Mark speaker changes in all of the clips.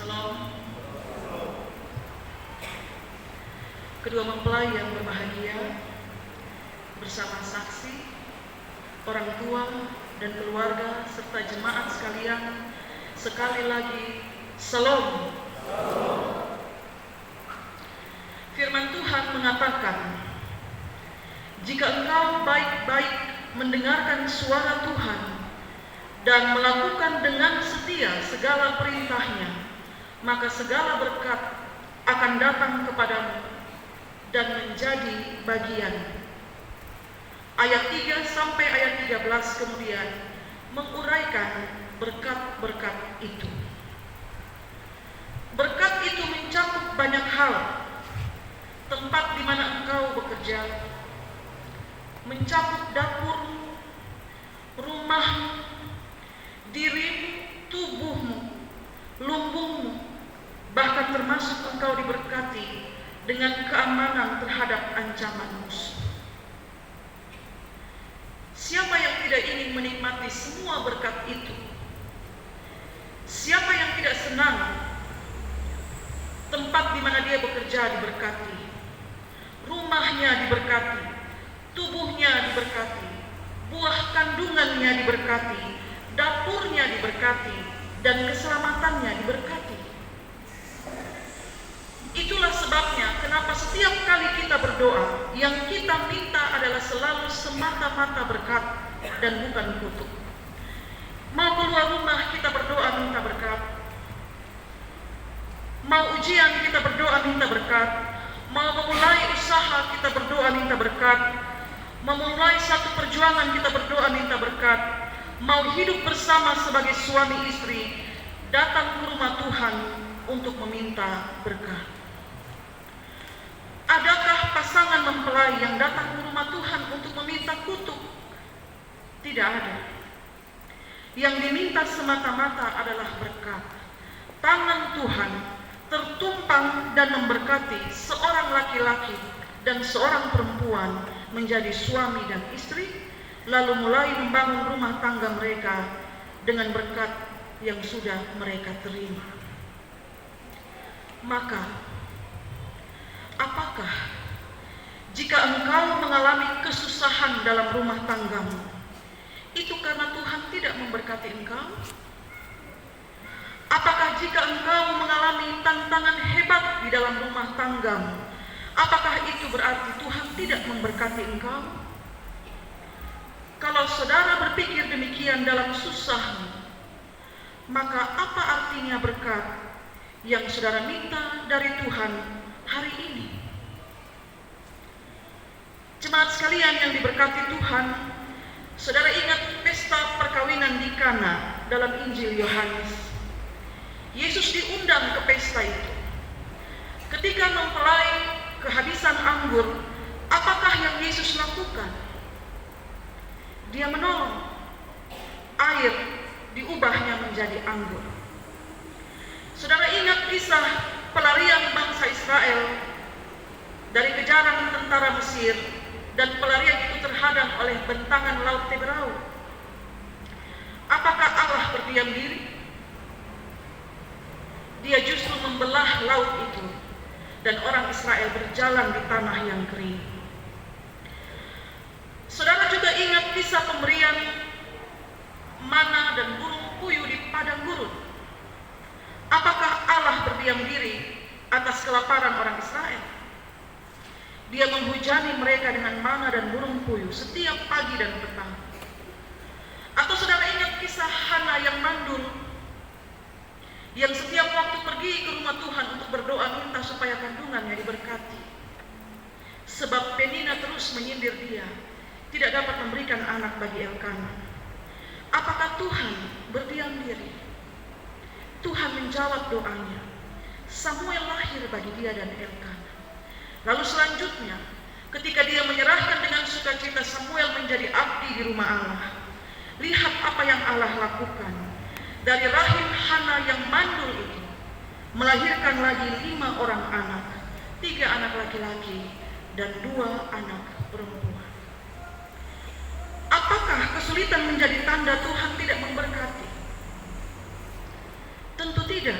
Speaker 1: Shalom. Kedua mempelai yang berbahagia bersama saksi, orang tua dan keluarga serta jemaat sekalian, sekali lagi Shalom. Firman Tuhan mengatakan, jika engkau baik-baik mendengarkan suara Tuhan dan melakukan dengan setia segala perintahnya, maka segala berkat akan datang kepadamu dan menjadi bagian. Ayat 3 sampai ayat 13 kemudian menguraikan berkat-berkat itu. Berkat itu mencakup banyak hal. Tempat di mana engkau bekerja, mencakup dapurmu, rumahmu, dirimu, tubuhmu, lumbungmu, bahkan termasuk engkau diberkati dengan keamanan terhadap ancaman musuh. Siapa yang tidak ingin menikmati semua berkat itu? Siapa yang tidak senang tempat di mana dia bekerja diberkati, rumahnya diberkati, tubuhnya diberkati, buah kandungannya diberkati, dapurnya diberkati, dan keselamatannya diberkati. Itulah sebabnya kenapa setiap kali kita berdoa, yang kita minta adalah selalu semata-mata berkat dan bukan kutuk. Mau keluar rumah kita berdoa minta berkat, mau ujian kita berdoa minta berkat, mau memulai usaha kita berdoa minta berkat, memulai satu perjuangan kita berdoa minta berkat, mau hidup bersama sebagai suami istri, datang ke rumah Tuhan untuk meminta berkat. Adakah pasangan mempelai yang datang ke rumah Tuhan untuk meminta kutuk? Tidak ada. Yang diminta semata-mata adalah berkat. Tangan Tuhan tertumpang dan memberkati seorang laki-laki dan seorang perempuan menjadi suami dan istri, lalu mulai membangun rumah tangga mereka dengan berkat yang sudah mereka terima. Maka, apakah jika engkau mengalami kesusahan dalam rumah tanggamu, itu karena Tuhan tidak memberkati engkau? Apakah jika engkau mengalami tantangan hebat di dalam rumah tanggamu, apakah itu berarti Tuhan tidak memberkati engkau? Kalau saudara berpikir demikian dalam susahmu, maka apa artinya berkat yang saudara minta dari Tuhan hari ini? Jemaat sekalian yang diberkati Tuhan, saudara ingat pesta perkawinan di Kana dalam Injil Yohanes. Yesus diundang ke pesta itu. Ketika mempelai kehabisan anggur, apakah yang Yesus lakukan? Dia menolong. Air diubahnya menjadi anggur. Saudara ingat kisah pelarian bangsa Israel dari kejaran tentara Mesir, dan pelarian itu terhadang oleh bentangan laut Teberau. Apakah Allah berdiam diri? Dia justru membelah laut itu, dan orang Israel berjalan di tanah yang kering. Saudara juga ingat kisah pemberian mana dan burung puyuh di padang gurun. Apakah Allah berdiam diri atas kelaparan orang Israel? Dia menghujani mereka dengan mana dan burung puyuh setiap pagi dan petang. Atau saudara ingat kisah Hana yang mandul, yang setiap waktu pergi ke rumah Tuhan untuk berdoa minta supaya kandungannya diberkati. Sebab Penina terus menyindir dia, tidak dapat memberikan anak bagi Elkana. Apakah Tuhan berdiam diri? Tuhan menjawab doanya. Samuel lahir bagi dia dan Elkana. Lalu selanjutnya, ketika dia menyerahkan dengan sukacita Samuel menjadi abdi di rumah Allah, lihat apa yang Allah lakukan. Dari rahim Hana yang mandul itu, melahirkan lagi 5 orang anak, 3 anak laki-laki dan 2 anak perempuan. Apakah kesulitan menjadi tanda Tuhan tidak memberkati? Tentu tidak.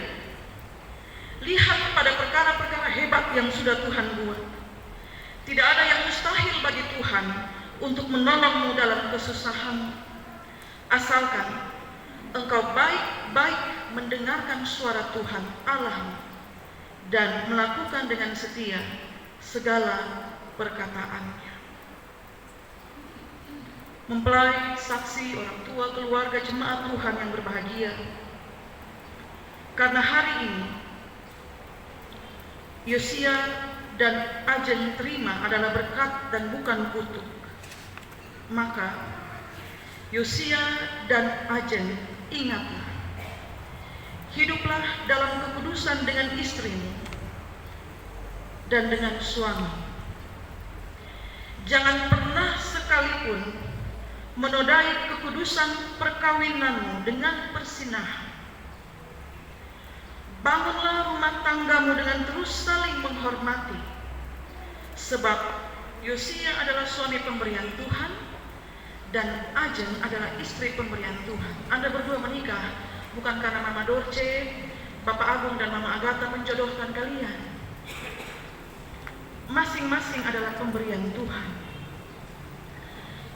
Speaker 1: perkara-perkara hebat yang sudah Tuhan buat. Tidak ada yang mustahil bagi Tuhan untuk menolongmu dalam kesusahanmu. Asalkan engkau baik-baik mendengarkan suara Tuhan Allahmu dan melakukan dengan setia segala perkataannya. Mempelai, saksi, orang tua, keluarga, jemaat Tuhan yang berbahagia, karena hari ini Yosia dan Ajen terima adalah berkat dan bukan kutuk, maka Yosia dan Ajen, ingatlah, hiduplah dalam kekudusan dengan istrimu dan dengan suami. Jangan pernah sekalipun menodai kekudusan perkawinanmu dengan persinahan. Bangunlah rumah tanggamu dengan terus saling menghormati, sebab Yosia adalah suami pemberian Tuhan dan Ajen adalah istri pemberian Tuhan. Anda berdua menikah bukan karena Mama Dorce, Bapak Agung dan Mama Agatha menjodohkan kalian. Masing-masing adalah pemberian Tuhan.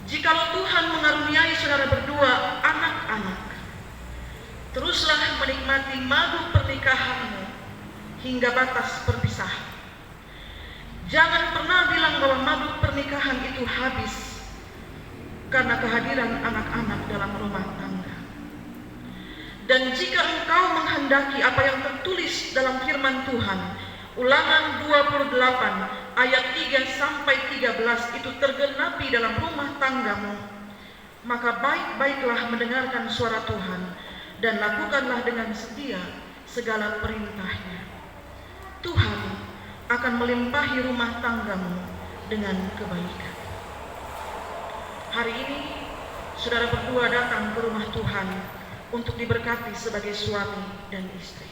Speaker 1: Jikalau Tuhan mengaruniai saudara berdua anak-anak, teruslah menikmati madu pernikahanmu hingga batas perpisahan. Jangan pernah bilang bahwa madu pernikahan itu habis karena kehadiran anak-anak dalam rumah tangga. Dan jika engkau menghendaki apa yang tertulis dalam firman Tuhan, Ulangan 28 ayat 3 sampai 13 itu tergenapi dalam rumah tanggamu, maka baik-baiklah mendengarkan suara Tuhan dan lakukanlah dengan setia segala perintahnya. Tuhan akan melimpahi rumah tanggamu dengan kebaikan. Hari ini saudara berdua datang ke rumah Tuhan untuk diberkati sebagai suami dan istri.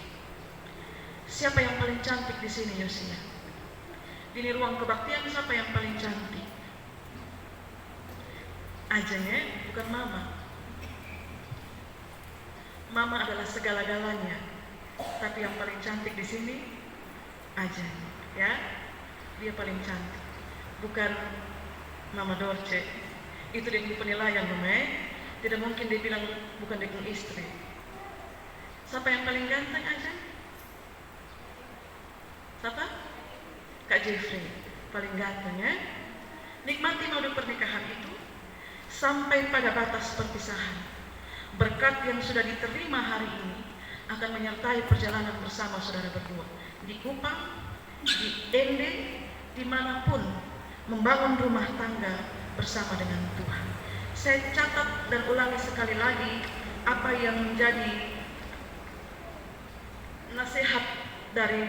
Speaker 1: Siapa yang paling cantik di sini, Yosia? Di ruang kebaktian siapa yang paling cantik? Ajen ya, bukan Mama. Mama adalah segala-galanya, tapi yang paling cantik di sini Ajen, ya. Dia paling cantik, bukan Mama Dorce. Itu dia penilaian, Mama. Tidak mungkin dia bilang bukan dia istri. Siapa yang paling ganteng, Ajen? Siapa? Kak Jeffrey, paling ganteng ya. Nikmati madu pernikahan itu sampai pada batas perpisahan. Berkat yang sudah diterima hari ini akan menyertai perjalanan bersama saudara berdua di Kupang, di Ende, dimanapun membangun rumah tangga bersama dengan Tuhan. Saya catat dan ulangi sekali lagi apa yang menjadi nasihat dari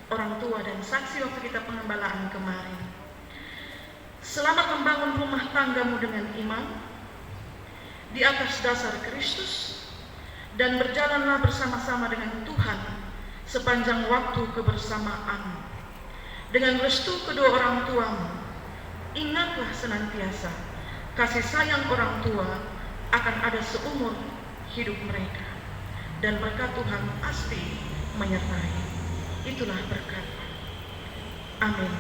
Speaker 1: orang tua dan saksi waktu kita pengembalaan kemarin. Selamat membangun rumah tanggamu dengan iman di atas dasar Kristus dan berjalanlah bersama-sama dengan Tuhan sepanjang waktu kebersamaan. Dengan restu kedua orang tuamu, ingatlah senantiasa kasih sayang orang tua akan ada seumur hidup mereka dan berkat Tuhan pasti menyertai. Itulah berkat. Amin.